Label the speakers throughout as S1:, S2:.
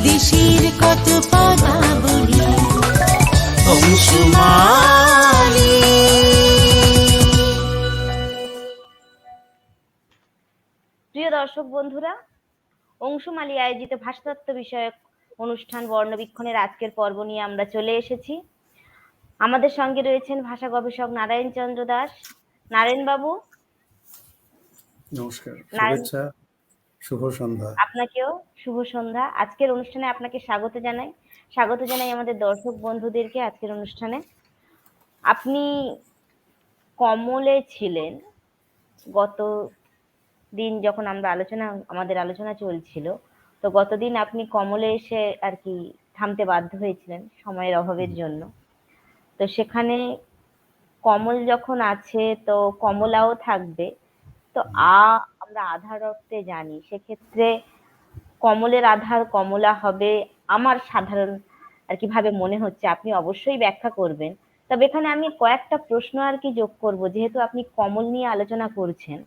S1: দেশের কত পদাবলী অংশুমালী।
S2: প্রিয় দর্শক বন্ধুরা, অংশুমালী আয়োজিত ভাষাতত্ত্ব বিষয়ক অনুষ্ঠান বর্ণবীক্ষণের আজকের পর্ব নিয়ে আমরা চলে এসেছি। আমাদের সঙ্গে রয়েছেন ভাষা গবেষক নারায়ণ চন্দ্র দাস। নারায়ণ বাবু,
S3: নমস্কার, শুভেচ্ছা, শুভ সন্ধ্যা।
S2: আপনাকেও শুভ সন্ধ্যা। আজকের অনুষ্ঠানে আপনাকে স্বাগত জানাই আমাদের দর্শক বন্ধুদেরকে। আজকের অনুষ্ঠানে আপনি কমলে ছিলেন গত দিন, যখন আমাদের আলোচনা চলছিল, তো গতদিন আপনি কমলে এসে আর কি থামতে বাধ্য হয়েছিলেন সময়ের অভাবের জন্য। তো সেখানে কমল যখন আছে তো কমলাও থাকবে। তো আমরা আধার অর্থে জানি, সেক্ষেত্রে কমলের আধার কমলা হবে আমার সাধারণ আর কি ভাবে মনে হচ্ছে। আপনি অবশ্যই ব্যাখ্যা করবেন। তবে এখানে আমি কয়েকটা প্রশ্ন আর কি যোগ করব, যেহেতু আপনি কমল নিয়ে আলোচনা করছেন।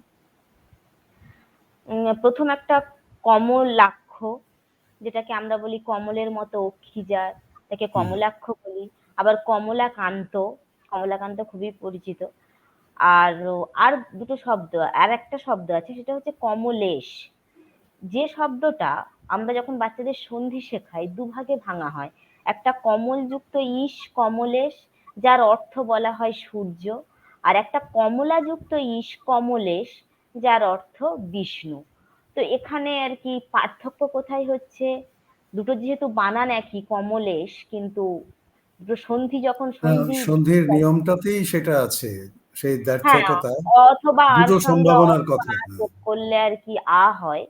S2: প্রথম একটা কমলাক্ষ, যেটাকে আমরা বলি কমলের মতো অক্ষিজার, তাকে কমলাক্ষ বলি। আবার কমলাকান্ত খুবই পরিচিত। আর আর দুটো শব্দ, আর একটা শব্দ আছে, সেটা হচ্ছে কমলেশ। যে শব্দটা আমরা যখন বাচ্চাদের সন্ধি শেখাই দুভাগে ভাঙা হয়। একটা কমলযুক্ত ইস, কমলেশ, যার অর্থ বলা হয় সূর্য। আর একটা কমলাযুক্ত ইস, কমলেশ, যার অর্থ বিষ্ণু। তো এখানে আর কি পার্থক্য কোথায় হচ্ছে? দুটো যেহেতু বানান একই, কমলেশ, কিন্তু দুটো সন্ধি যখন
S3: সন্ধির নিয়মটাতেই সেটা আছে, সেই
S2: হ্যাঁ,
S3: দ্ব্যর্থকতা,
S2: অথবা আর
S3: দুটো
S2: সঙ্গে
S3: সম্ভাবনার কথা।
S2: যোগ করলে আর কি হয়।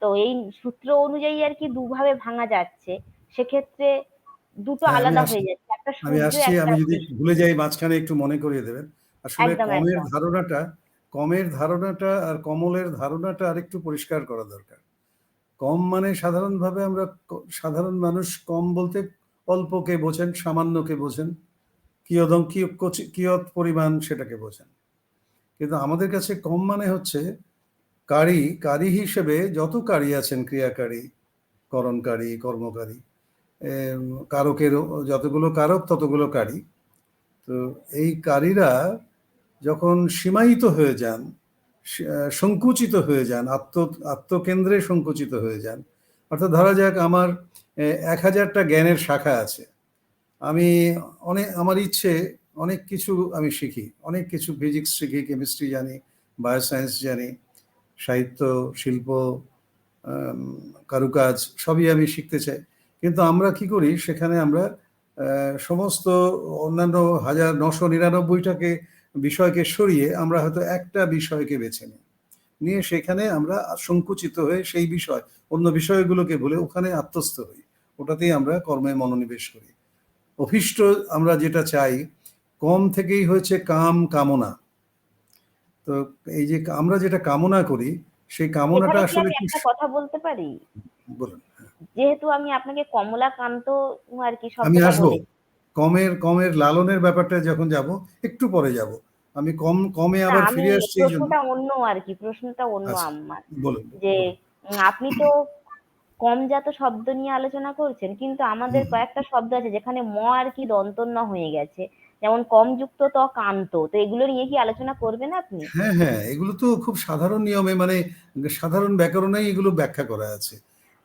S2: তো এই সূত্র অনুযায়ী আর কি দুভাবে ভাঙা যাচ্ছে। সেক্ষেত্রে দুটো
S3: হ্যাঁ,
S2: আলাদা হয়ে যাচ্ছে, একটা
S3: আমি
S2: সূর্য,
S3: আসছি।
S2: একটা
S3: আমি যদি
S2: বিষ্ণু।
S3: ভুলে যাই মাঝখানে একটু মনে করিয়ে দেবেন। আসলে
S2: একদম
S3: কমের
S2: একদম
S3: ধারণাটা আর কমলের ধারণাটা আরেকটু পরিষ্কার করা দরকার। কম মানে সাধারণভাবে সাধারণ মানুষ কম বলতে অল্পকে বোঝেন, সামান্যকে বোঝেন, কিয়ৎ পরিমাণ সেটাকে বোঝেন। কিন্তু আমাদের কাছে কম মানে হচ্ছে কারি হিসেবে যত কারি আছেন, ক্রিয়াকারী, করণকারী, কর্মকারী, কারকের যতগুলো কারক ততগুলো কারী। তো এই কারীরা যখন সীমায়িত হয়ে যান, সংকুচিত হয়ে যান, আত্মকেন্দ্রে সংকুচিত হয়ে যান, অর্থাৎ ধরা যাক আমার 1000টা জ্ঞানের শাখা আছে। আমার ইচ্ছে অনেক কিছু আমি শিখি, অনেক কিছু, ফিজিক্স শিখি, কেমিস্ট্রি জানি, বায়োসায়েন্স জানি, সাহিত্য, শিল্প, কারুকাজ সবই আমি শিখতে চাই। কিন্তু আমরা কি করি, সেখানে আমরা সমস্ত অন্যান্য 1999টাকে বিষয়কে সরিয়ে আমরা হয়তো একটা বিষয়কে বেছে নিয়ে সেখানে আমরা সংকুচিত হয়ে সেই বিষয়, অন্য বিষয়গুলোকে ভুলে ওখানে আত্মস্থ হই, ওটাতেই আমরা কর্মে মনোনিবেশ করি। অভীষ্ট আমরা যেটা চাই, কম থেকেই হয়েছে কামনা। তো এই যে আমরা যেটা কামনা করি, সেই কামনাটা
S2: এখানে কি
S3: আসলে
S2: আমি একটা কথা বলতে পারি?
S3: বলুন।
S2: যেহেতু আমি আপনাকে কমলাকান্ত আর কি
S3: আমি
S2: শব্দটা
S3: আসবো
S2: বলি।
S3: কমের লালনের ব্যাপারটা যখন যাব, একটু পরে যাব। আমি কমে
S2: না,
S3: আবার
S2: আমি
S3: ফিরে আসছি এই জন্য।
S2: প্রশ্নটা অন্য
S3: আচ্ছা,
S2: আমার।
S3: বলুন
S2: যে
S3: বলুন।
S2: আপনি তো কমজাত শব্দ নিয়ে আলোচনা করছেন, কিন্তু আমাদের কয়েকটা শব্দ আছে যেখানে ম আর কি দন্তন্য হয়ে গেছে, যেমন কমযুক্ত ত, কান্ত। তো এগুলো নিয়ে কি আলোচনা করবেন আপনি?
S3: হ্যাঁ হ্যাঁ, এগুলো তো খুব সাধারণ নিয়মে, মানে সাধারণ ব্যাকরণেই এগুলো ব্যাখ্যা করা আছে।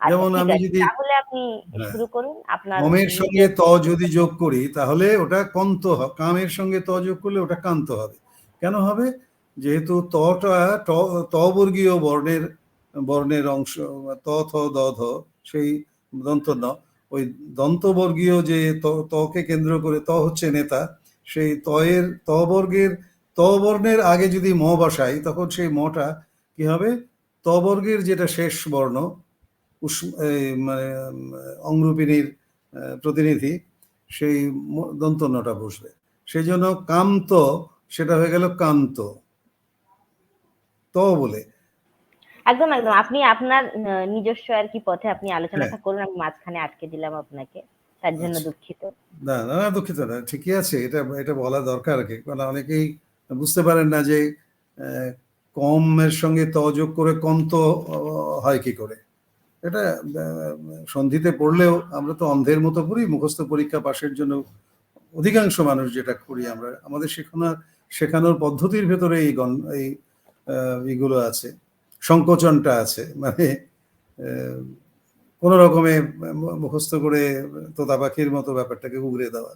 S2: আচ্ছা,
S3: যেমন
S2: ঠিক
S3: আমি
S2: আছে,
S3: যদি
S2: তাহলে আপনি
S3: হ্যাঁ,
S2: শুরু করুন আপনার
S3: কমের সঙ্গে
S2: নিজের।
S3: ত যদি যোগ করি তাহলে ওটা কন্ত হবে, কামের সঙ্গে ত যোগ করলে ওটা কান্ত হবে। কেন হবে? যেহেতু ত বর্গীয় বর্ণের অংশ, ত থ দ ধ, সেই দন্তন্য, ওই দন্তবর্গীয় যে তকে কেন্দ্র করে, ত হচ্ছে নেতা, সেই ত বর্ণের আগে যদি ম বসাই, তখন সেই মটা কি হবে? ত বর্গের যেটা শেষ বর্ণ, মানে অংরূপিণীর প্রতিনিধি, সেই দন্তন্যটা বসবে। সেই জন্য কান্ত সেটা হয়ে গেল কান্ত, বলে।
S2: একদম একদম, আপনি আপনার নিজস্ব আর কি পথে আপনি
S3: হ্যাঁ,
S2: আলোচনাটা করুন। আমি মাঝখানে আটকে দিলাম আপনাকে, তার জন্য
S3: আচ্ছা।
S2: দুঃখিত।
S3: না না না, দুঃখিত না, ঠিকই আছে। এটা এটা বলা দরকার আর কি, কারণ অনেকেই বুঝতে পারেন না যে কমের সঙ্গে ত যোগ করে কন্ত হয় কি করে। এটা সন্ধিতে পড়লেও আমরা তো অন্ধের মতো করি, মুখস্থ পরীক্ষা পাশের জন্য অধিকাংশ মানুষ যেটা করি আমরা, আমাদের শেখানোর পদ্ধতির ভেতরে এই এইগুলো আছে, সংকোচনটা আছে, মানে কোনো রকমে মুখস্থ করে তোতা পাখির মতো ব্যাপারটাকে উগরে দেওয়া।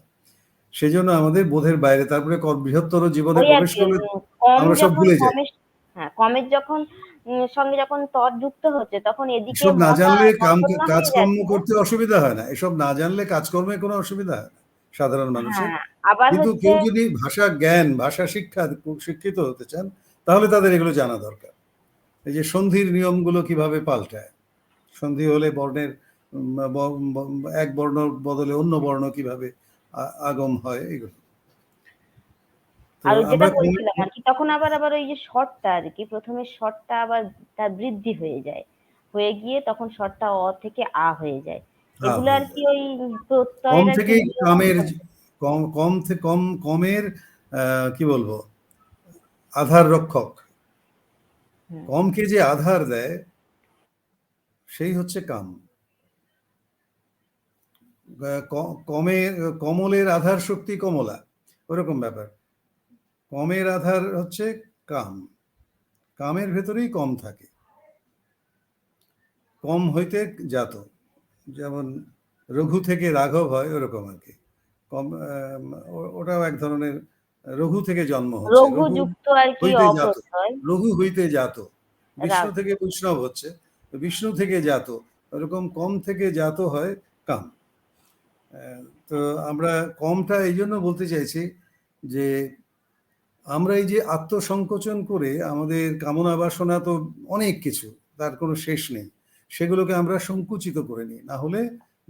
S3: সেই জন্য আমাদের বোধের বাইরে, তারপরে বৃহত্তর জীবনে প্রবেশ করলে আমরা সব ভুলে যাই।
S2: কমের যখন সঙ্গে যখন তৎ যুক্ত হচ্ছে তখন এদিকে
S3: এসব না জানলে কাজকর্ম করতে অসুবিধা হয় না, এসব না জানলে কাজকর্মে কোনো অসুবিধা হয় না সাধারণ মানুষের।
S2: আবার
S3: কিন্তু কেউ যদি ভাষা শিক্ষিত হতে চান, তাহলে তাদের এগুলো জানা দরকার। এই যে সন্ধির নিয়মগুলো কিভাবে পাল্টায়, সন্ধি হলে বর্ণের এক বর্ণ বদলে অন্য বর্ণ কিভাবে আগম হয়, এগুলো।
S2: আর যেটা বলছিলাম আর কি, তখন আবার ওই যে স্বরটা আর কি, প্রথমে স্বরটা আবার তার বৃদ্ধি হয়ে যায়, হয়ে গিয়ে তখন স্বরটা অ থেকে আ হয়ে যায়। এগুলো আর কি ওই
S3: কম থেকে কমের কি বলবো, আধার রক্ষক। কমকে যে আধার দেয় সেই হচ্ছে কাম। কমলের আধার শক্তি কমলা, ওরকম ব্যাপার। কমের আধার হচ্ছে কাম, কামের ভেতরেই কম থাকে। কম হইতে জাত, যেমন রঘু থেকে রাঘব হয়, ওরকম আর কি। কম ওটাও এক ধরনের, রঘু থেকে জন্ম হচ্ছে, রঘু হইতে জাত, বিষ্ণু থেকে বৈষ্ণব হচ্ছে, বিষ্ণু থেকে জাত, ওরকম কম থেকে জাত হয় কাম। তো আমরা কমটা এই জন্য বলতে চাইছি যে আমরা এই যে আত্মসংকোচন করে, আমাদের কামনা বাসনা তো অনেক কিছু, তার কোনো শেষ নেই, সেগুলোকে আমরা সংকুচিত করে নিই, না হলে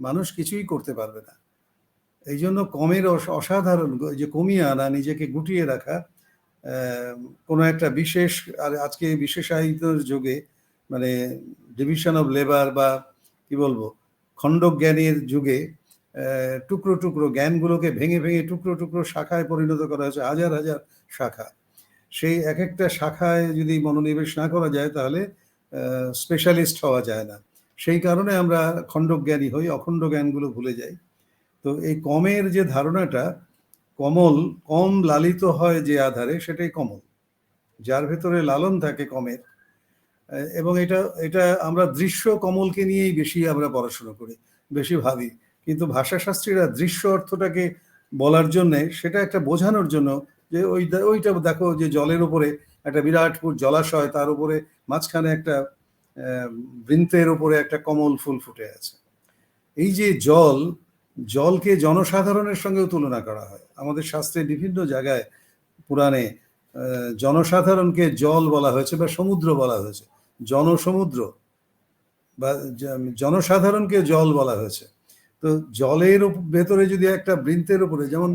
S3: মানুষ কিছুই করতে পারবে না। এই জন্য কমের অসাধারণ, যে কমিয়ে আনা, নিজেকে গুটিয়ে রাখা, কোনো একটা বিশেষ, আর আজকে বিশেষায়িত যুগে, মানে ডিভিশন অফ লেবার বা কি বলবো, খণ্ডজ্ঞানের যুগে, টুকরো টুকরো জ্ঞানগুলোকে ভেঙে ভেঙে টুকরো টুকরো শাখায় পরিণত করা হয়েছে, হাজার হাজার শাখা। সেই এক একটা শাখায় যদি মনোনিবেশ না করা যায়, তাহলে স্পেশালিস্ট হওয়া যায় না। সেই কারণে আমরা খণ্ডজ্ঞানী হই, অখণ্ড জ্ঞানগুলো ভুলে যাই। তো এই কমের যে ধারণাটা, কম লালিত হয় যে আধারে, সেটাই কমল, যার ভেতরে লালন থাকে কমের। এবং এটা আমরা দৃশ্য কমলকে নিয়েই বেশি আমরা পড়াশোনা করি, বেশি ভাবি, কিন্তু ভাষাশাস্ত্রীরা দৃশ্য অর্থটাকে বলার জন্যে, সেটা একটা বোঝানোর জন্য, যে ওইটা দেখো, যে জলের উপরে একটা বিরাটপুর জলাশয়, তার উপরে মাঝখানে একটা বৃন্তের উপরে একটা কমল ফুল ফুটে আছে। এই যে জলকে জনসাধারণের সঙ্গেও তুলনা করা হয় আমাদের শাস্ত্রে, বিভিন্ন জায়গায় পুরাণে জনসাধারণকে জল বলা হয়েছে বা সমুদ্র বলা হয়েছে, জনসমুদ্র বা জনসাধারণকে জল বলা হয়েছে। তো জলের ভেতরে যদি একটা বৃন্তের উপরে, যেমন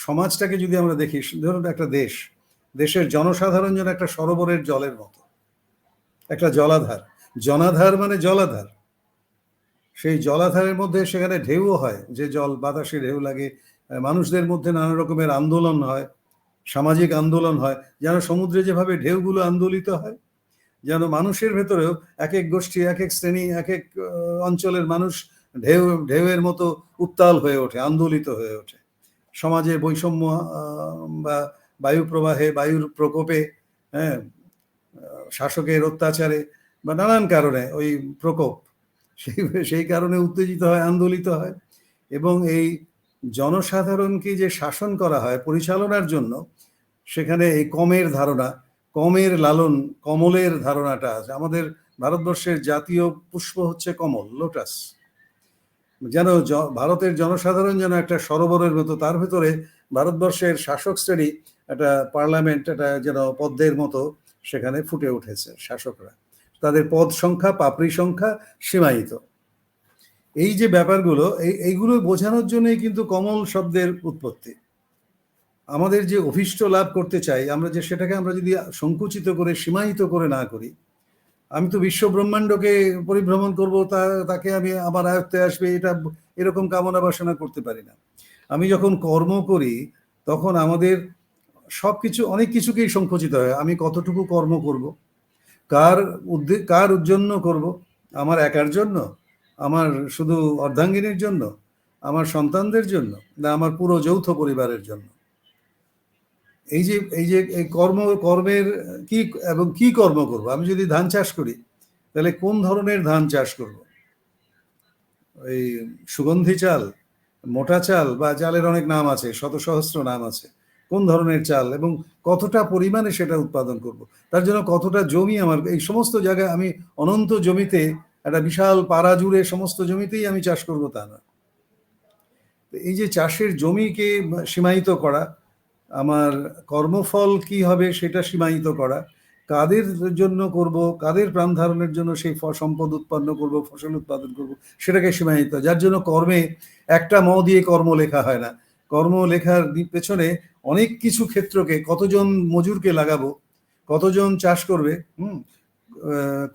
S3: সমাজটাকে যদি আমরা দেখি, ধরুন একটা দেশের জনসাধারণ যেন একটা সরোবরের জলের মতো, একটা জনাধার মানে জলাধার। সেই জলাধারের মধ্যে সেখানে ঢেউও হয়, যে জল বাতাসে ঢেউ লাগে, মানুষদের মধ্যে নানা রকমের আন্দোলন হয়, সামাজিক আন্দোলন হয়, যেন সমুদ্রে যেভাবে ঢেউগুলো আন্দোলিত হয়, যেন মানুষের ভেতরেও এক এক গোষ্ঠী, এক এক শ্রেণী, এক এক অঞ্চলের মানুষ ঢেউয়ের মতো উত্তাল হয়ে ওঠে, আন্দোলিত হয়ে ওঠে। সমাজে বৈষম্য বা বায়ু প্রবাহে, বায়ুর প্রকোপে, হ্যাঁ, শাসকের অত্যাচারে বা নানান কারণে ওই প্রকোপ, সেই কারণে উত্তেজিত হয়, আন্দোলিত হয়। এবং এই জনসাধারণকে যে শাসন করা হয় পরিচালনার জন্য, সেখানে এই কমের ধারণা, কমের লালন, কমলের ধারণাটা আছে। আমাদের ভারতবর্ষের জাতীয় পুষ্প হচ্ছে কমল, লোটাস। যেন ভারতের জনসাধারণ যেন একটা সরোবরের মতো, তার ভেতরে ভারতবর্ষের শাসক শ্রেণী, একটা পার্লামেন্ট, একটা যেন পদ্মের মতো সেখানে ফুটে উঠেছে। শাসকরা, তাদের পদ সংখ্যা, পাপড়ি সংখ্যা সীমায়িত। এই যে ব্যাপারগুলো, এইগুলো বোঝানোর জন্যই কিন্তু কমল শব্দের উৎপত্তি। আমাদের যে অভীষ্ট লাভ করতে চাই আমরা, যে সেটাকে আমরা যদি সংকুচিত করে, সীমায়িত করে না করি, আমি তো বিশ্ব ব্রহ্মাণ্ডকে পরিভ্রমণ করব, তাকে আমি আমার আয়ত্তে আসবে, এটা এরকম কামনা বাসনা করতে পারি না। আমি যখন কর্ম করি, তখন আমাদের সবকিছু, অনেক কিছুকেই সংকুচিত হয়। আমি কতটুকু কর্ম করব, কার জন্য করব, আমার একার জন্য, আমার শুধু অর্ধাঙ্গিনীর জন্য, আমার সন্তানদের জন্য, না আমার পুরো যৌথ পরিবারের জন্য? এই যে এই কর্মের কি এবং কি কর্ম করব? আমি যদি ধান চাষ করি তাহলে কোন ধরনের ধান চাষ করব? ওই সুগন্ধি চাল, মোটা চাল, বা চালের অনেক নাম আছে, শত সহস্র নাম আছে। কোন ধরনের চাল এবং কতটা পরিমাণে সেটা উৎপাদন করব, তার জন্য কতটা জমি আমার, এই সমস্ত জায়গায় আমি অনন্ত জমিতে, একটা বিশাল পাড়া জুড়ে সমস্ত জমিতেই আমি চাষ করব তা না। এই যে চাষের জমিকে সীমায়িত করা, আমার কর্মফল কি হবে সেটা সীমায়িত করা, কাদের জন্য করব, কাদের প্রাণ ধারণের জন্য সেই সম্পদ উৎপন্ন করব, ফসল উৎপাদন করব, সেটাকে সীমায়িত, যার জন্য কর্মে একটা ম দিয়ে কর্ম লেখা হয় না। কর্ম লেখার পেছনে অনেক কিছু ক্ষেত্রকে, কতজন মজুরকে লাগাবো, কতজন চাষ করবে,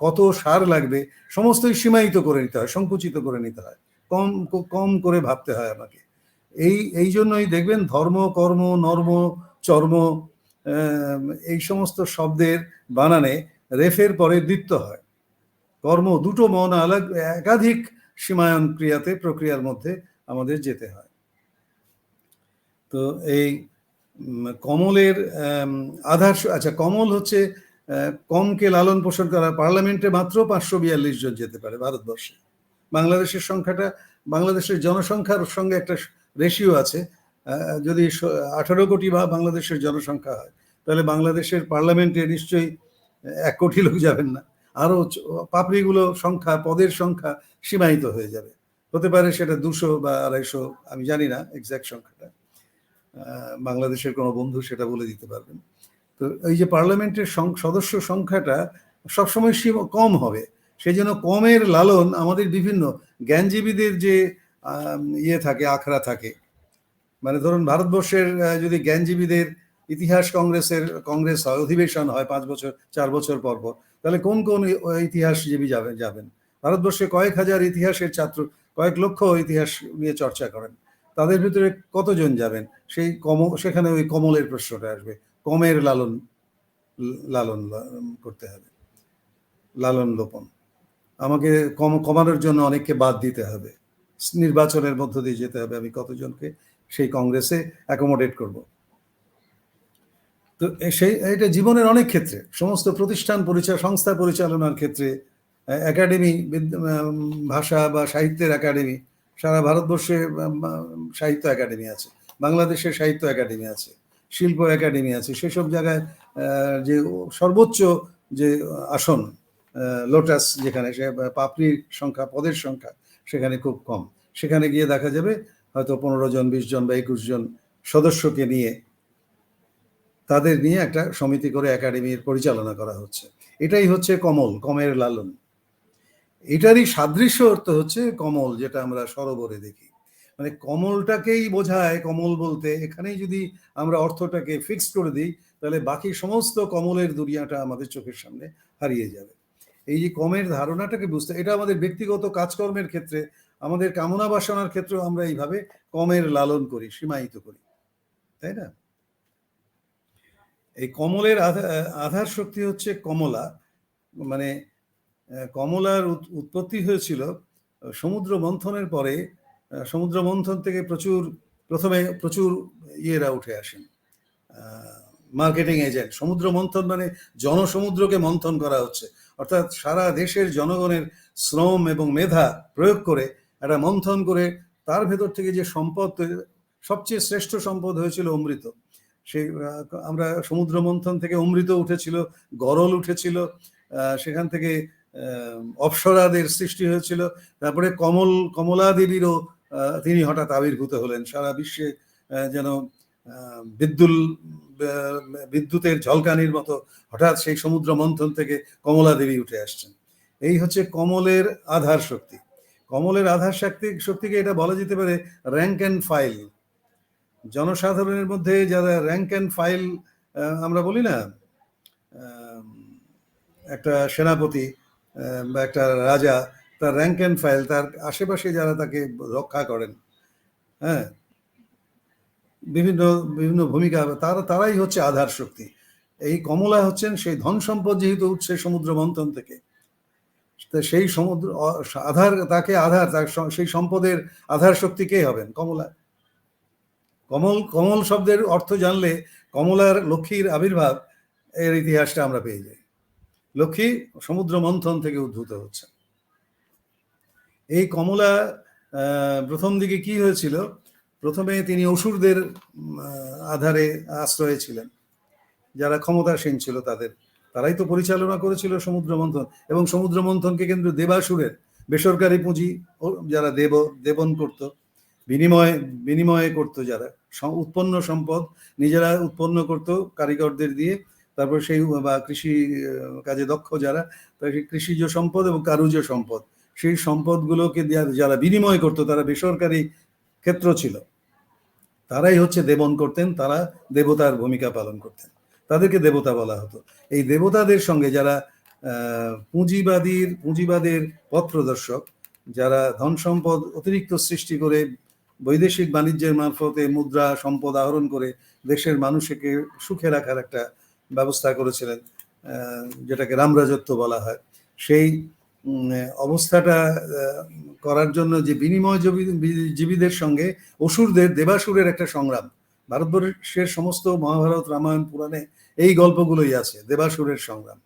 S3: কত সার লাগবে, সমস্তই সীমায়িত করে নিতে হয়, সংকুচিত করে নিতে হয়, কম কম করে ভাবতে হয় আমাকে। এই জন্যই দেখবেন ধর্ম, কর্ম, নর্ম, চর্ম, এই সমস্ত শব্দের বানানে রেফের পরে দ্বিত্ব হয়। কর্ম দুটো মন আলাদা, একাধিক সীমায়ন ক্রিয়াতে, প্রক্রিয়ার মধ্যে আমাদের যেতে হয়। তো এই কমলের আধার, আচ্ছা, কমল হচ্ছে কমকে লালন পোষণ করা। পার্লামেন্টে মাত্র 542 জন যেতে পারে ভারতবর্ষে। বাংলাদেশের সংখ্যাটা, বাংলাদেশের জনসংখ্যার সঙ্গে একটা রেশিও আছে। যদি 18 কোটি বা বাংলাদেশের জনসংখ্যা হয়, তাহলে বাংলাদেশের পার্লামেন্টে নিশ্চয়ই 1 কোটি লোক যাবেন না, আরো পাপড়িগুলো সংখ্যা, পদের সংখ্যা সীমায়িত হয়ে যাবে। হতে পারে সেটা 200 বা 250, আমি জানি না এক্সাক্ট সংখ্যাটা, বাংলাদেশের কোনো বন্ধু সেটা বলে দিতে পারবেন। তো এই যে পার্লামেন্টের সদস্য সংখ্যাটা সবসময় কম হবে, সেই জন্য কমের লালন আমাদের বিভিন্ন জ্ঞানজীবীদের যে ইয়ে থাকে, আখড়া থাকে। মানে ধরুন ভারতবর্ষের যদি জ্ঞানজীবীদের ইতিহাস কংগ্রেস হয়, অধিবেশন হয় 5 বছর 4 বছর পর পর, তাহলে কোন কোন ইতিহাসজীবী যাবেন? ভারতবর্ষে কয়েক হাজার ইতিহাসের ছাত্র, কয়েক লক্ষ ইতিহাস নিয়ে চর্চা করেন, তাদের ভিতরে কতজন যাবেন? সেখানে ওই কমলের প্রশ্নটা আসবে। কমের লালন লালন করতে হবে, লালন লোপন। আমাকে কমানোর জন্য অনেককে বাদ দিতে হবে, নির্বাচনের মধ্য দিয়ে যেতে হবে, আমি কতজনকে সেই কংগ্রেসে অ্যাকোমোডেট করব। তো এটা জীবনের অনেক ক্ষেত্রে, সমস্ত প্রতিষ্ঠান সংস্থা পরিচালনার ক্ষেত্রে, একাডেমি, ভাষা বা সাহিত্যের একাডেমি, সারা ভারতবর্ষে সাহিত্য একাডেমি আছে, বাংলাদেশে সাহিত্য একাডেমি আছে, শিল্প একাডেমি আছে। সেসব জায়গায় যে সর্বোচ্চ যে আসন, লোটাস, যেখানে সে পাপড়ির সংখ্যা, পদের সংখ্যা সেখানে খুব কম, সেখানে গিয়ে দেখা যাবে হয়তো 15 জন, 20 জন বা 21 জন সদস্যকে নিয়ে, তাদের নিয়ে একটা সমিতি করে একাডেমির পরিচালনা করা হচ্ছে। এটাই হচ্ছে কমের লালন। এটারই সাদৃশ্য অর্থ হচ্ছে কমল, যেটা আমরা সরোবরে দেখি। মানে কমলটাকেই বোঝায় কমল বলতে। এখানেই যদি আমরা অর্থটাকে ফিক্স করে দিই, তাহলে বাকি সমস্ত কমলের দুনিয়াটা আমাদের চোখের সামনে হারিয়ে যাবে। এই যে কমের ধারণাটাকে বুঝতে, এটা আমাদের ব্যক্তিগত কাজকর্মের ক্ষেত্রে, আমাদের কামনা বাসনার ক্ষেত্রেও আমরা এইভাবে কমের লালন করি, সীমায়িত করি, তাই না? এই কমলের আধার শক্তি হচ্ছে কমলা। মানে কমলার উৎপত্তি হয়েছিল সমুদ্র মন্থনের পরে। সমুদ্র মন্থন থেকে প্রথমে প্রচুর ইয়েরা উঠে আসেন, মার্কেটিং এজেন্ট। সমুদ্র মন্থন মানে জনসমুদ্রকে মন্থন করা হচ্ছে, অর্থাৎ সারা দেশের জনগণের শ্রম এবং মেধা প্রয়োগ করে একটা মন্থন করে তার ভেতর থেকে যে সম্পদ, সবচেয়ে শ্রেষ্ঠ সম্পদ হয়েছিল অমৃত। সেই আমরা সমুদ্র মন্থন থেকে অমৃত উঠেছিল, গরল উঠেছিল, সেখান থেকে অপ্সরাদের সৃষ্টি হয়েছিল। তারপরে কমলা দেবীরও তিনি হঠাৎ আবির্ভূত হলেন। সারা বিশ্বে যেন বিদ্যুতের ঝলকানির মতো হঠাৎ সেই সমুদ্র মন্থন থেকে কমলা দেবী উঠে আসছেন। এই হচ্ছে কমলের আধার শক্তি। কমলের আধার শক্তিকে এটা বলা যেতে পারে র্যাঙ্ক অ্যান্ড ফাইল। জনসাধারণের মধ্যে যারা র্যাঙ্ক অ্যান্ড ফাইল, আমরা বলি না, একটা সেনাপতি বা একটা রাজা, তার র্যাঙ্ক অ্যান্ড ফাইল, তার আশেপাশে যারা তাকে রক্ষা করেন, হ্যাঁ, বিভিন্ন বিভিন্ন ভূমিকা, তারাই হচ্ছে আধার শক্তি। এই কমলা হচ্ছেন সেই ধন সম্পদ, যেহেতু উঠছে সমুদ্র মন্থন থেকে, তো সেই সমুদ্র আধার, তাকে আধার, তার সেই সম্পদের আধার শক্তি কে হবেন? কমলা। কমল, কমল শব্দের অর্থ জানলে কমলার, লক্ষ্মীর আবির্ভাব এর ইতিহাসটা আমরা পেয়ে যাই। লক্ষ্মী সমুদ্র মন্থন থেকে উদ্ভূত হচ্ছে। এই কমলা প্রথম দিকে কি হয়েছিল, প্রথমে তিনি অসুরদের আধারে আশ্রয়ে ছিলেন, যারা ক্ষমতাসীন ছিল তারাই তো পরিচালনা করেছিল সমুদ্র মন্থন, এবং সমুদ্র মন্থনকে কিন্তু দেবাসুরের বেসরকারি পুঁজি যারা দেবন করত, বিনিময়ে করত, যারা উৎপন্ন সম্পদ নিজেরা উৎপন্ন করত কারিগরদের দিয়ে, তারপর সেই বা কৃষি কাজে দক্ষ যারা, কৃষিজ সম্পদ এবং কারুজ সম্পদ, সেই সম্পদগুলোকে যারা বিনিময় করত, তারা বেসরকারি ক্ষেত্র ছিল, তারাই হচ্ছে দেবন করতেন, তারা দেবতার ভূমিকা পালন করতেন, তাদেরকে দেবতা বলা হতো। এই দেবতাদের সঙ্গে যারা পুঁজিবাদের পথ প্রদর্শক, যারা ধন সম্পদ অতিরিক্ত সৃষ্টি করে বৈদেশিক বাণিজ্যের মারফতে মুদ্রা সম্পদ আহরণ করে দেশের মানুষকে সুখে রাখার একটা ব্যবস্থা করেছিলেন, যেটাকে রামরাজত্ব বলা হয়, সেই অবস্থাটা করার জন্য যে বিনিময়জীবীদের সঙ্গে অসুরদের, দেবাসুরের একটা সংগ্রাম, ভারতবর্ষের সমস্ত মহাভারত, রামায়ণ, পুরাণে এই গল্পগুলোই আছে, দেবাসুরের সংগ্রাম।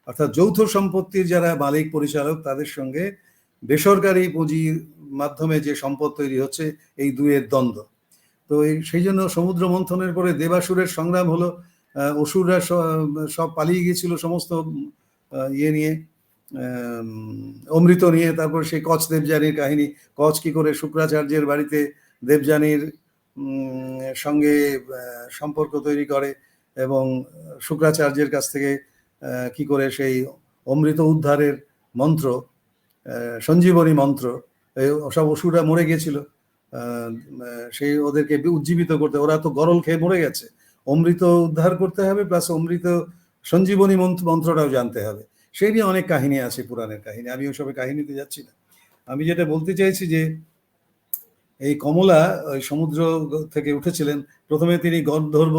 S3: অর্থাৎ যৌথ সম্পত্তির যারা মালিক পরিচালক, তাদের সঙ্গে বেসরকারি পুঁজির মাধ্যমে যে সম্পদ তৈরি হচ্ছে, এই দুয়ের দ্বন্দ্ব। তো সেই জন্য সমুদ্র মন্থনের পরে দেবাসুরের সংগ্রাম হলো। অসুররা সব পালিয়ে গিয়েছিল সমস্ত ইয়ে নিয়ে, অমৃত নিয়ে। তারপর সেই কচ দেবযানীর কাহিনী, কচ কি করে শুক্রাচার্যের বাড়িতে দেবযানীর সঙ্গে সম্পর্ক তৈরি করে এবং শুক্রাচার্যের কাছ থেকে কি করে সেই অমৃত উদ্ধারের মন্ত্র, সঞ্জীবনী মন্ত্র, সব অসুররা মরে গেছিল, সেই ওদেরকে উজ্জীবিত করতে, ওরা তো গরল খেয়ে মরে গেছে, অমৃত উদ্ধার করতে হবে, প্লাস অমৃত সঞ্জীবনী মন্ত্রটাও জানতে হবে। সেই নিয়ে অনেক কাহিনী আছে, পুরাণের কাহিনী, আমি ওসবে কাহিনীতে যাচ্ছি না। আমি যেটা বলতে চাইছি যে এই কমলা ওই সমুদ্র থেকে উঠেছিলেন, প্রথমে তিনি গন্ধর্ব,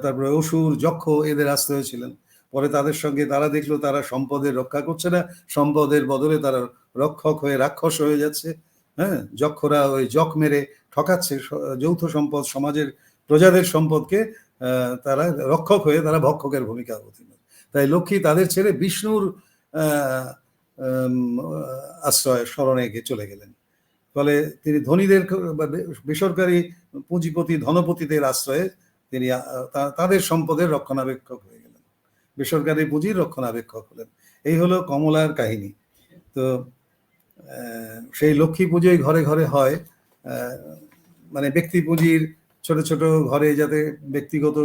S3: তারপরে অসুর, যক্ষ এদের আশ্রয় ছিলেন। পরে তাদের সঙ্গে তারা দেখলো তারা সম্পদের রক্ষা করছে না, সম্পদের বদলে তারা রক্ষক হয়ে রাক্ষস হয়ে যাচ্ছে। হ্যাঁ, যক্ষরা ওই যক মেরে ঠকাচ্ছে যৌথ সম্পদ, সমাজের প্রজাদের সম্পদকে, তারা রক্ষক হয়ে তারা ভক্ষকের ভূমিকা অবতীর্ণ। তাই লক্ষ্মী তাদের ছেড়ে বিষ্ণুর আশ্রয় শরণে চলে গেলেন। ফলে তিনি ধনীদের, বেসরকারি পুঁজিপতি ধনপতিদের আশ্রয়ে তিনি তাদের সম্পদের রক্ষণাবেক্ষক হয়ে গেলেন, বেসরকারি পুঁজির রক্ষণাবেক্ষক হলেন। এই হলো কমলার কাহিনী। তো সেই লক্ষ্মী পুজোই ঘরে ঘরে হয়, মানে ব্যক্তি পুঁজির ছোট ছোট ঘরে, যাতে ব্যক্তিগত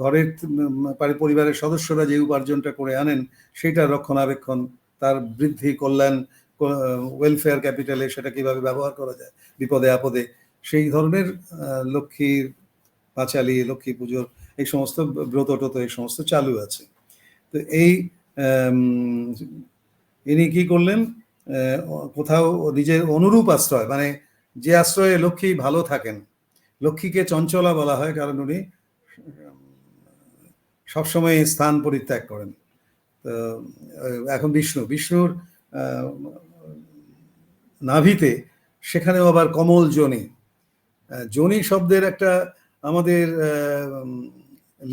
S3: ঘরের পরিবারের সদস্যরা যে উপার্জনটা করে আনেন, সেটা রক্ষণাবেক্ষণ, তার বৃদ্ধি, কল্যাণ, ওয়েলফেয়ার ক্যাপিটালে সেটা কিভাবে ব্যবহার করা যায় বিপদে আপদে, সেই ধরনের লক্ষ্মীর পাঁচালী, লক্ষ্মী পুজোর এই সমস্ত ব্রত টত এই সমস্ত চালু আছে। তো এই ইনি কি করলেন, কোথাও নিজের অনুরূপ আশ্রয়, মানে যে আশ্রয়ে লক্ষ্মী ভালো থাকেন, লক্ষ্মীকে চঞ্চলা বলা হয় কারণ উনি সবসময় স্থান পরিত্যাগ করেন। তো এখন বিষ্ণুর নাভিতে, সেখানেও আবার কমল যোনি, যোনি শব্দের একটা আমাদের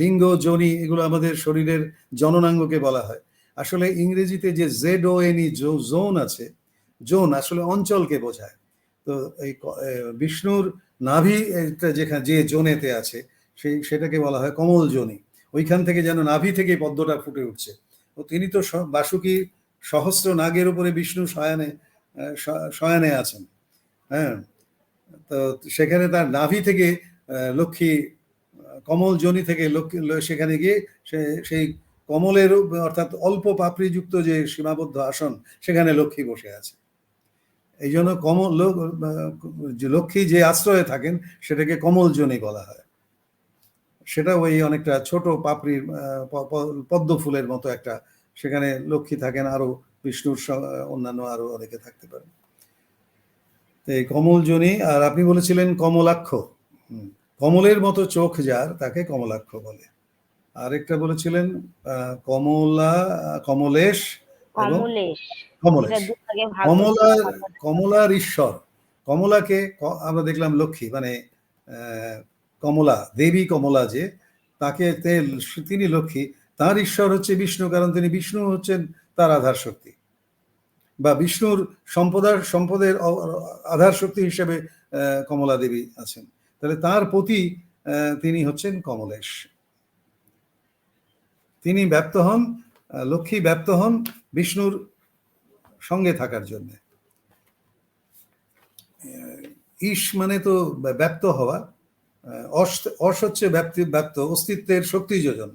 S3: লিঙ্গ, যোনি, এগুলো আমাদের শরীরের জননাঙ্গকে বলা হয়। আসলে ইংরেজিতে যে ZONE জোন আছে, জোন আসলে অঞ্চলকে বোঝায়। তো এই বিষ্ণুর নাভি যেখানে যে জোনেতে আছে, সেটাকে বলা হয় কমল যোনি। ওইখান থেকে যেন নাভি থেকে পদ্মটা ফুটে উঠছে। তো তিনি তো বাসুকী সহস্র নাগের উপরে বিষ্ণু শয়ানে আছেন। হ্যাঁ, তো সেখানে তার নাভি থেকে লক্ষ্মী, কমল যোনি থেকে লক্ষ্মী সেখানে গিয়ে সেই কমলের, অর্থাৎ অল্প পাপড়িযুক্ত যে সীমাবদ্ধ আসন, সেখানে লক্ষ্মী বসে আছে। এই জন্য লক্ষ্মী যে আশ্রয়ে থাকেন সেটাকে কমল যোনি বলা হয়। সেটা ওই অনেকটা ছোট পাপড়ির পদ্ম ফুলের মতো একটা, সেখানে লক্ষ্মী থাকেন, আরো বিষ্ণুর অন্যান্য আরো অনেকে থাকতে পারেন। এই কমল যোনি। আর আপনি বলেছিলেন কমলাক্ষ, কমলের মতো চোখ যার, তাকে কমলাক্ষ বলে। আরেকটা বলেছিলেন কমলেশ, এবং
S2: কমলেশ, এটা
S3: কমলেশ।
S2: দু ভাগে ভাগ
S3: কমলার
S2: ভাগ হতে
S3: কমলার ঈশ্বর, কমলাকে আমরা দেখলাম লক্ষ্মী, মানে কমলা দেবী, কমলা যে তাকে তিনি লক্ষ্মী, তার ঈশ্বর হচ্ছে বিষ্ণু, কারণ তিনি বিষ্ণু হচ্ছেন তার আধার শক্তি, বা বিষ্ণুর সম্পদের আধার শক্তি হিসেবে কমলা দেবী আছেন। তাহলে তার প্রতি তিনি হচ্ছেন কমলেশ। তিনি ব্যপ্ত হন, লক্ষ্মী ব্যপ্ত হন বিষ্ণুর সঙ্গে থাকার জন্য। ঈশ মানে তো ব্যপ্ত হওয়া, অস হচ্ছে ব্যপ্ত, অস্তিত্বের শক্তি যোজন।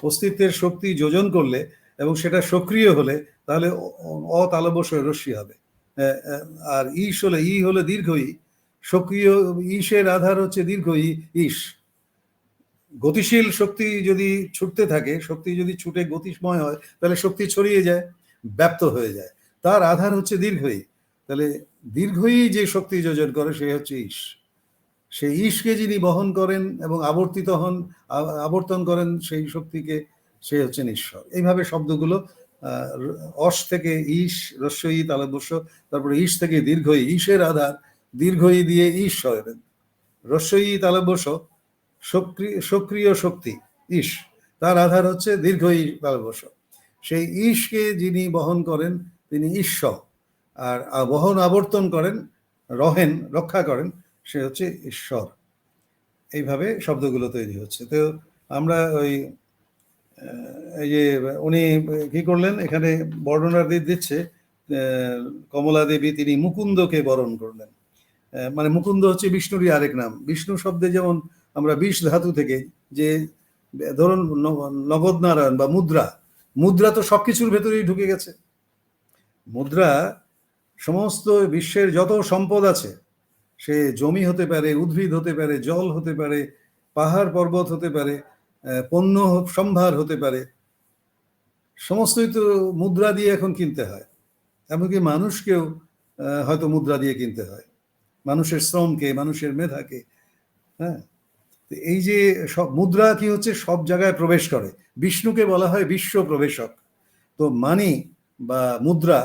S3: অস্তিত্বের শক্তি যোজন করলে এবং সেটা সক্রিয় হলে তাহলে অতালবশ রশ্মি হবে। আর ঈশ হলে, ই হলে দীর্ঘ ই, সক্রিয় ঈশের আধার হচ্ছে দীর্ঘ ই, ঈশ। গতিশীল শক্তি যদি ছুটতে থাকে, শক্তি যদি ছুটে গতিময় হয়, তাহলে শক্তি ছড়িয়ে যায়, ব্যপ্ত হয়ে যায়। তার আধার হচ্ছে দীর্ঘই। তাহলে দীর্ঘই যে শক্তি যোজন করে সে হচ্ছে ঈশ। সেই ঈশকে যিনি বহন করেন এবং আবর্তিত হন, আবর্তন করেন সেই শক্তিকে, সে হচ্ছেন ঈশ্বর। এইভাবে শব্দগুলো অস থেকে ঈশ, রস্বই তালব্য, তারপরে ঈশ থেকে দীর্ঘই, ঈশের আধার দীর্ঘই দিয়ে ঈশ হয়, রস্বই তালব্য, সক্রিয় শক্তি ঈশ, তার আধার হচ্ছে দীর্ঘই তালব্য। সেই ঈশকে যিনি বহন করেন তিনি ঈশ্বর, আর বহন আবর্তন করেন, রক্ষা করেন, সে হচ্ছে ঈশ্বর। এইভাবে শব্দগুলো তৈরি হচ্ছে। তো আমরা ওই এই যে উনি কি করলেন, এখানে বর্ণনা দিচ্ছে কমলা দেবী তিনি মুকুন্দকে বরণ করলেন। মানে মুকুন্দ হচ্ছে বিষ্ণুরই আরেক নাম। বিষ্ণু শব্দে যেমন আমরা বিষ ধাতু থেকে, যে ধরুন নগদ নারায়ণ বা মুদ্রা, মুদ্রা তো সবকিছুর ভেতরেই ঢুকে গেছে। মুদ্রা সমস্ত বিশ্বের যত সম্পদ আছে, সে জমি হতে পারে, উদ্ভিদ হতে পারে, জল হতে পারে, পাহাড় পর্বত হতে পারে, পণ্য সম্ভার হতে পারে, সমস্তই তো মুদ্রা দিয়ে এখন কিনতে হয়। এমনকি মানুষকেও হয়তো মুদ্রা দিয়ে কিনতে হয়, মানুষের শ্রমকে, মানুষের মেধাকে। হ্যাঁ, এই যে সব মুদ্রা কি হচ্ছে, সব জায়গায় প্রবেশ করে। বিষ্ণুকে বলা হয় বিশ্ব প্রবেশক। তো মানি বা মুদ্রা,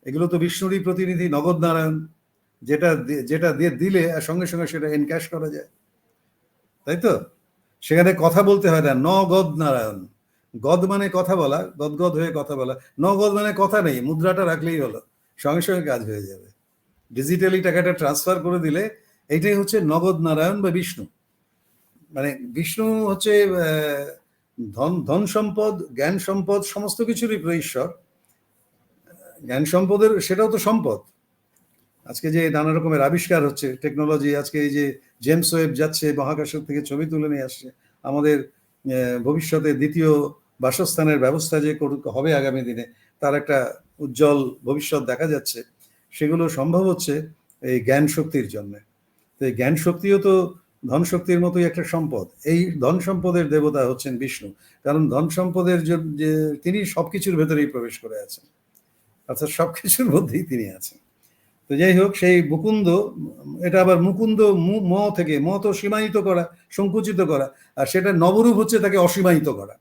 S3: এগুলো তো বিষ্ণুরই প্রতিনিধি, নগদ নারায়ণ, যেটা দিয়ে দিলে সঙ্গে সঙ্গে সেটা এনক্যাশ করা যায়, তাই তো? সেখানে কথা বলতে হয় না, নগদ নারায়ণ। গদ মানে কথা বলা, গদগদ হয়ে কথা বলা, নগদ মানে কথা নেই, মুদ্রাটা রাখলেই হলো, সঙ্গে সঙ্গে কাজ হয়ে যাবে। ডিজিটালি টাকাটা ট্রান্সফার করে দিলে, এইটাই হচ্ছে নগদ নারায়ণ বা বিষ্ণু। মানে বিষ্ণু হচ্ছে ধন সম্পদ, জ্ঞান সম্পদ, সমস্ত কিছুরই ঈশ্বর। জ্ঞান সম্পদের সেটাও তো সম্পদ। আজকে যে নানা রকমের আবিষ্কার হচ্ছে, টেকনোলজি, আজকে এই যে জেমস ওয়েব যাচ্ছে মহাকাশের থেকে ছবি তুলে নিয়ে আসছে, আমাদের ভবিষ্যতে দ্বিতীয় বাসস্থানের ব্যবস্থা যে হবে আগামী দিনে, তার একটা উজ্জ্বল ভবিষ্যৎ দেখা যাচ্ছে। সেগুলো সম্ভব হচ্ছে এই জ্ঞান শক্তির জন্য। তো এই জ্ঞান শক্তিও তো ধন শক্তির মতোই একটা সম্পদ। এই ধন সম্পদের দেবতা হচ্ছেন বিষ্ণু, কারণ ধন সম্পদের যে তিনি সবকিছুর ভেতরেই প্রবেশ করে আছেন, অর্থাৎ সবকিছুর মধ্যেই তিনি আছেন। তো যাই হোক, সেই মুকুন্দ, এটা আবার মুকুন্দ ম থেকে, ম তো সীমায়িত করা, সংকুচিত করা, আর সেটা নবরূপ হচ্ছে তাকে অসীমায়িত করা।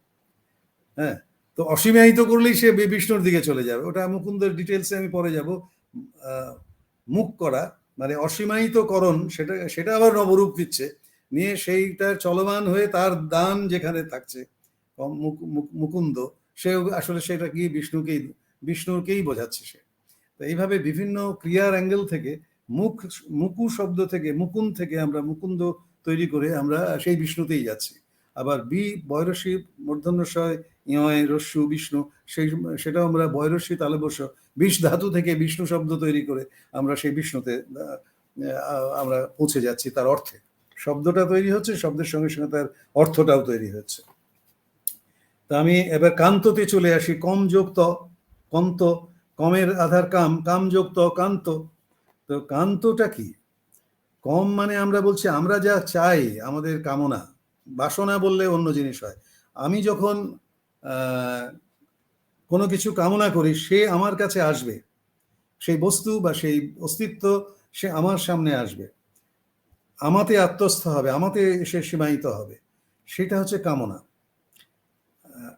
S3: হ্যাঁ, তো অসীমায়িত করলেই সে বিষ্ণুর দিকে চলে যাবে। ওটা মুকুন্দের ডিটেলসে আমি পরে যাব। মুখ করা মানে অসীমায়িতকরণ, সেটা আবার নবরূপ দিচ্ছে, নিয়ে সেইটা চলমান হয়ে তার দান যেখানে থাকছে মুকুন্দ, সে আসলে সেটা কি বিষ্ণুকেই বোঝাচ্ছে সে। তো এইভাবে বিভিন্ন ক্রিয়ার অ্যাঙ্গেল থেকে, মুকু শব্দ থেকে, মুকুন থেকে আমরা মুকুন্দ তৈরি করে আমরা সেই বিষ্ণুতেই যাচ্ছি। আবার বয়রসী মূর্ধন্যশয় ইয় রস্যু বিষ্ণু, সেটাও আমরা বয়রসী তালবস্য বিষ ধাতু থেকে বিষ্ণু শব্দ তৈরি করে আমরা সেই বিষ্ণুতে আমরা পৌঁছে যাচ্ছি। তার অর্থে শব্দটা তৈরি হচ্ছে, শব্দের সঙ্গে সঙ্গে তার অর্থটাও তৈরি হচ্ছে। তা আমি এবার কান্ততে চলে আসি। কম যোগ ত, কন্ত, কমের আধার কাম, কাম যোগ ত কান্ত। তো কান্তটা কি? কম মানে আমরা বলছি আমরা যা চাই, আমাদের কামনা, বাসনা বললে অন্য জিনিস হয়। আমি যখন কোনো কিছু কামনা করি, সে আমার কাছে আসবে, সেই বস্তু বা সেই অস্তিত্ব সে আমার সামনে আসবে, আমাতে আত্মস্থ হবে, আমাতে সে সীমায়িত হবে, সেটা হচ্ছে কামনা।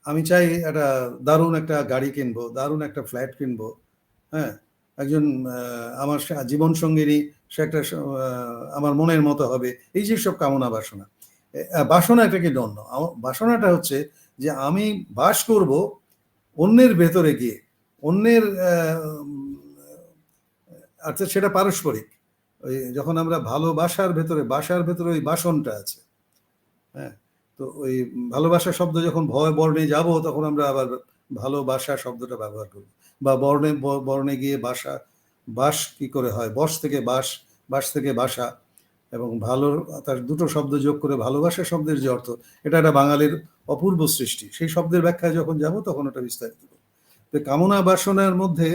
S3: আমি চাই একটা দারুণ একটা গাড়ি কিনবো, দারুণ একটা ফ্ল্যাট কিনবো, হ্যাঁ, একজন আমার জীবন সঙ্গিনী, সে একটা আমার মনের মতো হবে, এই যে সব কামনা বাসনা। বাসনা এটাকে দণ্ড, বাসনাটা হচ্ছে যে আমি বাস করব অন্যের ভেতরে গিয়ে, অন্যের অর্থাৎ সেটা পারস্পরিক। ওই যখন আমরা ভালোবাসার ভেতরে, বাসার ভেতরে ওই বাসনটা আছে, হ্যাঁ, তো ওই ভালোবাসা শব্দ যখন ভয় বর্ণে যাব তখন আমরা আবার ভালোবাসা শব্দটা ব্যবহার করব, বা বর্ণে গিয়ে বাসা, বাস কি করে হয়, বস থেকে বাস, বাস থেকে বাসা, এবং ভালোর তার দুটো শব্দ যোগ করে ভালোবাসা শব্দের যে অর্থ, এটা একটা বাঙালির অপূর্ব সৃষ্টি। সেই শব্দের ব্যাখ্যায় যখন যাব তখন ওটা বিস্তারিত করব। তো কামনা বাসনার মধ্যে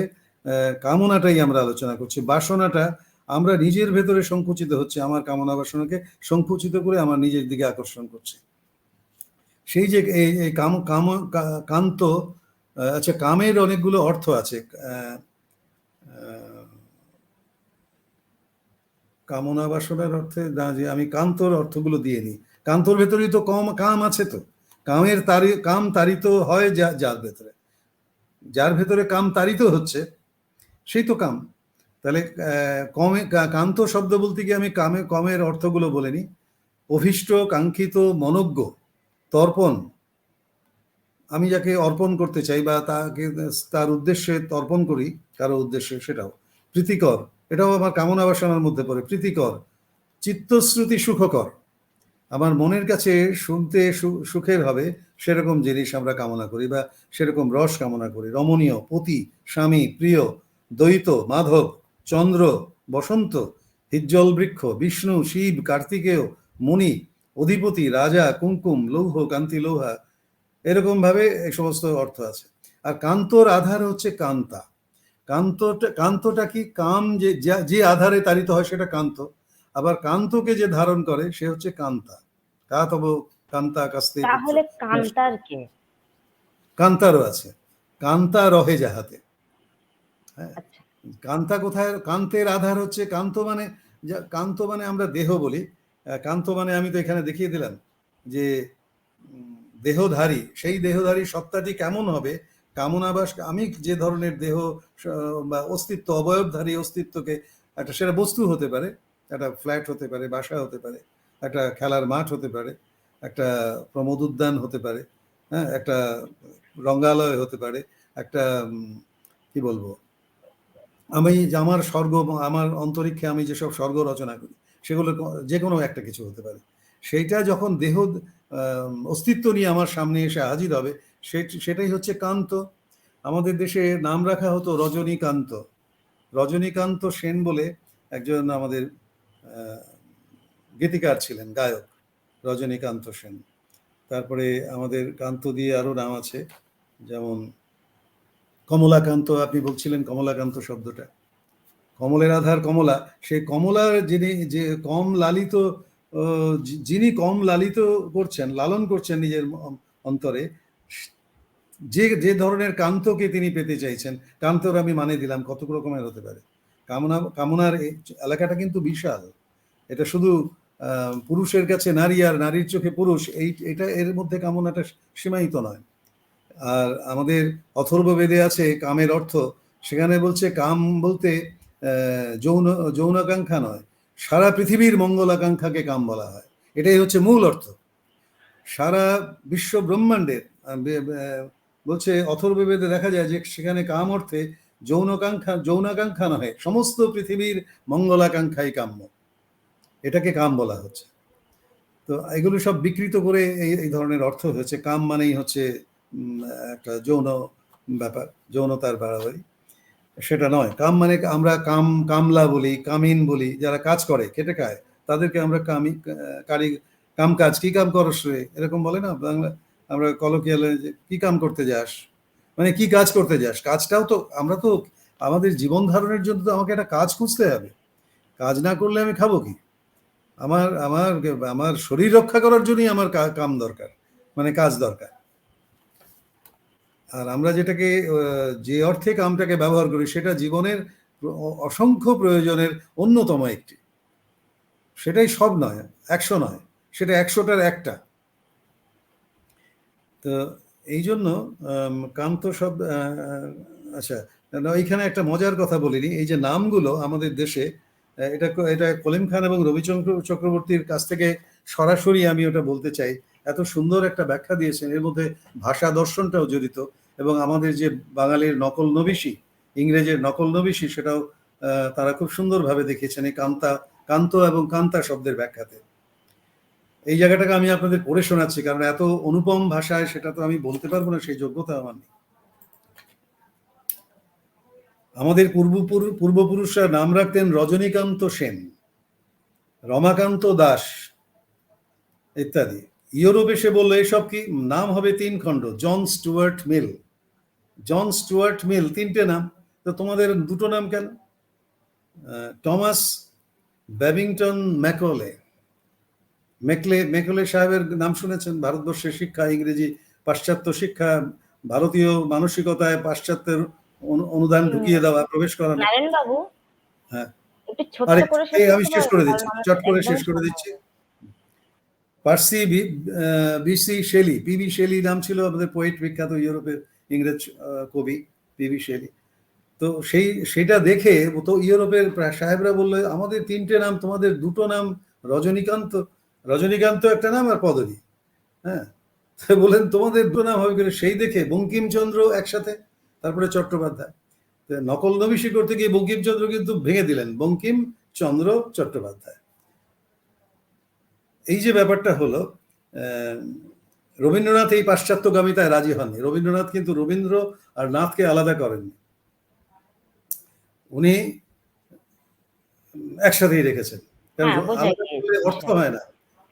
S3: কামনাটাই আমরা আলোচনা করছি। বাসনাটা আমরা নিজের ভেতরে সংকুচিত হচ্ছে, আমার কামনা বাসনাকে সংকুচিত করে আমার নিজের দিকে আকর্ষণ করছে। সেই যে এই কান্ত, আচ্ছা, কামের অনেকগুলো অর্থ আছে। কামনা বাসনার অর্থে না, যে আমি কান্তর অর্থগুলো দিয়ে নিই। কান্তর ভেতরেই তো কাম আছে, তো কামের কাম তারিত হয় যার ভেতরে, যার ভেতরে কাম তারিত হচ্ছে সেই তো কাম। তাহলে কান্ত শব্দ বলতে গিয়ে আমি কমের অর্থগুলো বলে নিই। অভীষ্ট, কাঙ্ক্ষিত, মনজ্ঞ, তর্পণ, আমি যাকে অর্পণ করতে চাই বা তাকে তার উদ্দেশ্যে তর্পণ করি, কারো উদ্দেশ্যে, সেটাও প্রীতিকর, এটাও আমার কামনা বাসনার মধ্যে পড়ে। প্রীতিকর, চিত্তশ্রুতি, সুখকর, আমার মনের কাছে শুনতে সুখের হবে সেরকম জিনিস আমরা কামনা করি, বা সেরকম রস কামনা করি। রমণীয়, পতি, স্বামী, প্রিয়, দ্বৈত, মাধব, চন্দ্র, বসন্ত, হিজ্জল বৃক্ষ, বিষ্ণু, শিব, কার্তিকেয়, মুনি, অধিপতি, রাজা, কুমকুম, লৌহ, কান্তি লৌহা, এরকম ভাবে এই সমস্ত অর্থ আছে। আর কান্তর আধার হচ্ছে কান্তা। কান্তটা কি, কাম যে আধারে তাড়িত হয় সেটা কান্ত, আবার কান্তকে যে ধারণ করে সে হচ্ছে কান্তা। কাতব কান্তা কাস্তে।
S2: তাহলে কান্তার কে?
S3: কান্তারও আছে, কান্তা রহে যাহাতে। হ্যাঁ,
S2: আচ্ছা,
S3: কান্তা কোথায়? কান্তের আধার হচ্ছে কান্ত মানে আমরা দেহ বলি। কান্ত মানে আমি তো এখানে দেখিয়ে দিলাম যে দেহধারী, সেই দেহধারী সত্তাটি কেমন হবে, কামনা বা আমি যে ধরনের দেহ বা অস্তিত্ব, অবয়বধারী অস্তিত্বকে, একটা সেটা বস্তু হতে পারে, একটা ফ্ল্যাট হতে পারে, বাসা হতে পারে, একটা খেলার মাঠ হতে পারে, একটা প্রমোদ উদ্যান হতে পারে, হ্যাঁ, একটা রঙ্গালয় হতে পারে, একটা কি বলবো, আমি আমার স্বর্গ, আমার অন্তরিক্ষে আমি যেসব স্বর্গ রচনা করি সেগুলো যে কোনো একটা কিছু হতে পারে। সেইটা যখন দেহ অস্তিত্ব নিয়ে আমার সামনে এসে হাজির হবে, সেটাই হচ্ছে কান্ত। আমাদের দেশে নাম রাখা হতো রজনীকান্ত। রজনীকান্ত সেন বলে একজন আমাদের গীতিকার ছিলেন, গায়ক, রজনীকান্ত সেন। তারপরে আমাদের কান্ত দিয়ে আরো নাম আছে, যেমন কমলাকান্ত, আপনি বলছিলেন কমলাকান্ত শব্দটা, কমলের আধার কমলা। সেই কমলার যে কম লালিত, যিনি কম লালিত করছেন, লালন করছেন নিজের অন্তরে, যে ধরনের কান্তকে তিনি পেতে চাইছেন, কান্তর আমি মানে দিলাম কত রকমের হতে পারে। কামনার এলাকাটা কিন্তু বিশাল। এটা শুধু পুরুষের কাছে নারী আর নারীর চোখে পুরুষ, এটা এর মধ্যে কামনাটা সীমায়িত নয়। আর আমাদের অথর্ববেদে আছে কামের অর্থ, সেখানে বলছে কাম বলতে যৌনাকাঙ্ক্ষা নয়, সারা পৃথিবীর মঙ্গলাকাঙ্ক্ষাকে কাম বলা হয়। এটাই হচ্ছে মূল অর্থ। সারা বিশ্ব ব্রহ্মাণ্ডের বলছে অথর্ববেদে দেখা যায় যে সেখানে কাম অর্থে যৌনাকাঙ্ক্ষা নয়, সমস্ত পৃথিবীর মঙ্গলাকাঙ্ক্ষাই কাম্য, এটাকে কাম বলা হচ্ছে। তো এগুলো সব বিকৃত করে এই ধরনের অর্থ হয়েছে। কাম মানেই হচ্ছে একটা যৌন ব্যাপার, যৌনতার বাড়াবাড়ি, সেটা নয়। কাম মানে আমরা কামলা বলি, কামিন বলি, যারা কাজ করে, খেটে খায়, তাদেরকে আমরা কাম কাজ, কি কাম করস রে, এরকম বলে না বাংলা, আমরা কলোকিয়ালে, যে কি কাম করতে যাস, মানে কি কাজ করতে যাস। কাজটাও তো আমরা তো আমাদের জীবন ধারণের জন্য তো আমাকে একটা কাজ খুঁজতে হবে। কাজ না করলে আমি খাবো কি? আমার আমার আমার শরীর রক্ষা করার জন্যই আমার কাম দরকার, মানে কাজ দরকার। আর আমরা যেটাকে যে অর্থে কামটাকে ব্যবহার করি সেটা জীবনের অসংখ্য প্রয়োজনের অন্যতম একটি। সেটাই সব নয়, 100 নয়, সেটা 100টার একটা। তো এই জন্য কান্ত শব্দ আচ্ছা, এইখানে একটা মজার কথা বলিনি, এই যে নামগুলো আমাদের দেশে, এটা এটা কলিম খান এবং রবিচন্দ্র চক্রবর্তীর কাছ থেকে সরাসরি আমি ওটা বলতে চাই। এত সুন্দর একটা ব্যাখ্যা দিয়েছেন, এর মধ্যে ভাষা দর্শনটাও জড়িত, এবং আমাদের যে বাঙালির নকল নবিশি, ইংরেজের নকল নবিশি, সেটাও তারা খুব সুন্দরভাবে দেখিয়েছেন এই কান্ত এবং কান্তা শব্দের ব্যাখ্যাতে। এই জায়গাটাকে আমি আপনাদের পড়ে শোনাচ্ছি, কারণ এত অনুপম ভাষায় সেটা তো আমি বলতে পারবো না, সেই যোগ্যতা আমার নেই। আমাদের পূর্বপুরুষরা নাম রাখতেন রজনীকান্ত সেন, রমাকান্ত দাস ইত্যাদি। ইউরোপ এসে বললো এসব কি, নাম হবে 3 খণ্ড, জন স্টুয়ার্ট মিল। জন স্টুয়ার্ট মিল 3টে নাম, তো তোমাদের 2টো নাম কেন? টমাস ব্যাবিংটন মেকলে সাহেবের নাম শুনেছেন? ভারতবর্ষের শিক্ষা, ইংরেজি পাশ্চাত্য শিক্ষা, ভারতীয় মানসিকতায় পাশ্চাত্যের অনুদান ঢুকিয়ে দেওয়া, প্রবেশ করানো।
S2: নারায়ণ বাবু,
S3: হ্যাঁ,
S2: একটু ছোট্ট
S3: আরে
S2: করে শেষ
S3: আমি
S2: করতে
S3: শেষ করে
S2: পারবেন?
S3: দিচ্ছি,
S2: কারণ আমার
S3: চট করে
S2: একদম
S3: শেষ করে
S2: সময়
S3: দিচ্ছি। Percy Bysshe Shelley, PB Shelley নাম ছিল আমাদের পোয়েট, বিখ্যাত ইউরোপের ইংরেজ কবি পিবি শেলি। তো সেটা দেখে তো ইউরোপের সাহেবরা বললো আমাদের 3টে নাম, তোমাদের 2টো নাম রজনীকান্ত। রজনীকান্ত একটা নাম আর পদবী, হ্যাঁ, বলেন তোমাদের 2 নাম হবে করে। সেই দেখে বঙ্কিমচন্দ্র একসাথে, তারপরে চট্টোপাধ্যায়। নকল নবিশি করতে গিয়ে বঙ্কিমচন্দ্র কিন্তু ভেঙে দিলেন, বঙ্কিমচন্দ্র চট্টোপাধ্যায়। এই যে ব্যাপারটা হলো, রবীন্দ্রনাথ এই পাশ্চাত্যগামিতায় রাজি হননি। রবীন্দ্রনাথ কিন্তু রবীন্দ্র আর নাথকে আলাদা করেননি, উনি একসাথেই রেখেছেন, কারণ
S2: হ্যাঁ, বোঝা
S3: আলাদা
S2: গিয়েছে
S3: করলে অর্থ
S2: বিষয়টা।
S3: হয় না।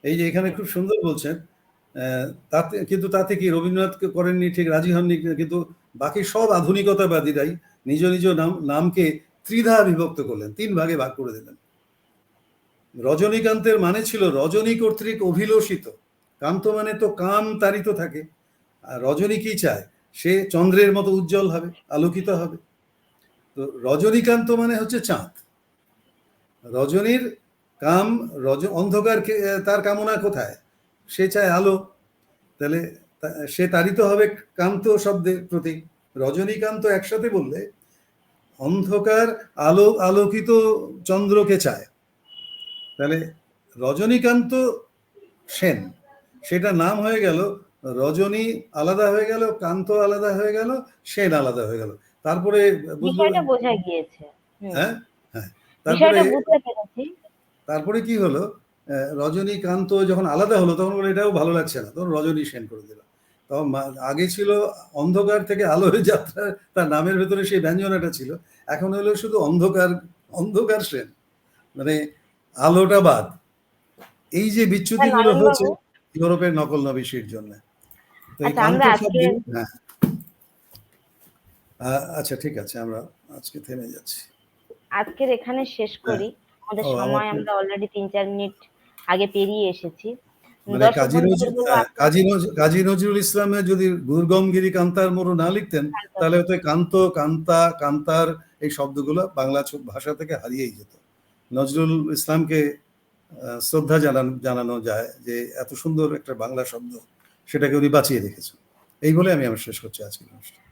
S3: এই যে এখানে খুব সুন্দর বলছেন, তাতে কি রবীন্দ্রনাথ করেননি, ঠিক রাজি হননি, কিন্তু বাকি সব আধুনিকতাবাদীরাই নিজ নিজ নামকে ত্রিধা বিভক্ত করলেন, 3 ভাগে ভাগ করে দিলেন। রজনীকান্তের মানে ছিল রজনী কর্তৃক অভিলষিত। কান্ত মানে তো কাম তারিত থাকে, আর রজনী কি চায়, সে চন্দ্রের মতো উজ্জ্বল হবে, আলোকিত হবে। তো রজনীকান্ত মানে হচ্ছে চাঁদ। রজনীর কাম, অন্ধকার তার কামনা কোথায়, সে চায় আলো, তাহলে সে তারিত হবে কান্ত শব্দের প্রতি। রজনীকান্ত একসাথে বললে অন্ধকার আলোকিত চন্দ্রকে চায়, তাহলে রজনীকান্ত সেন, সেটা নাম হয়ে গেল। রজনী আলাদা হয়ে গেল, কান্ত আলাদা হয়ে গেল, সেন আলাদা হয়ে গেল। তারপরে বুঝলো,
S2: বিষয়টা বোঝা গিয়েছে।
S3: হ্যাঁ হ্যাঁ, তারপরে
S2: বিষয়টা বুঝতে পেরেছি।
S3: তারপরে কি হলো, রজনীকান্ত যখন আলাদা হলো তখন বলে এটাও ভালো লাগছে না, তখন রজনী সেন করে দিল। তখন আগে ছিল অন্ধকার থেকে আলোর যাত্রা, তার নামের ভেতরে সেই ব্যঞ্জনাটা ছিল। এখন হলো শুধু অন্ধকার সেন, মানে আলোটা বাদ। এই যে বিচ্যুতিগুলো
S2: নারায়ণ
S3: হয়েছে
S2: বাবু,
S3: ইউরোপের নকল নবিশির জন্য। তো এই
S2: আচ্ছা
S3: কান্ত
S2: আমরা
S3: শব্দের, হ্যাঁ, আচ্ছা ঠিক আছে, আমরা আজকে থেমে যাচ্ছি।
S2: আজকের এখানে শেষ
S3: হ্যাঁ,
S2: করি। আমাদের
S3: ও আমার
S2: সময় আমরা অলরেডি 3-4 মিনিট আগে পেরিয়ে এসেছি।
S3: মানে
S2: দর্শক বন্ধুদের বলবো
S3: কাজী নজরুল ইসলামে যদি দুর্গমগিরি কান্তার মরু না লিখতেন, তাহলে হয়তো কান্ত, কান্তা, কান্তার এই শব্দগুলো বাংলা ভাষা থেকে হারিয়েই যেত। নজরুল ইসলামকে শ্রদ্ধা জানানো যায় যে এত সুন্দর একটা বাংলা শব্দ, সেটাকে উনি বাঁচিয়ে রেখেছেন। এই বলে আমি আমার শেষ করছি আজকের অনুষ্ঠান।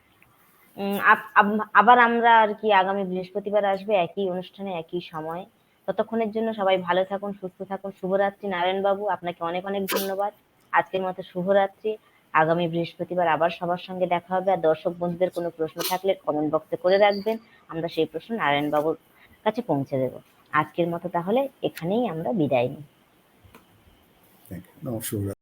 S2: আবার আমরা আর কি আগামী বৃহস্পতিবার আসবে একই অনুষ্ঠানে একই সময়। ততক্ষণের জন্য সবাই ভালো থাকুন, সুস্থ থাকুন। শুভরাত্রি নারায়ণ বাবু, আপনাকে অনেক অনেক ধন্যবাদ। আজকের মতো শুভরাত্রি। আগামী বৃহস্পতিবার আবার সবার সঙ্গে দেখা হবে। আর দর্শক বন্ধুদের কোনো প্রশ্ন থাকলে কমেন্ট বক্সে করে রাখবেন, আমরা সেই প্রশ্ন নারায়ণ বাবুর কাছে পৌঁছে দেব। আজকের মতো তাহলে এখানেই আমরা বিদায় নিই।
S3: নমস্কার।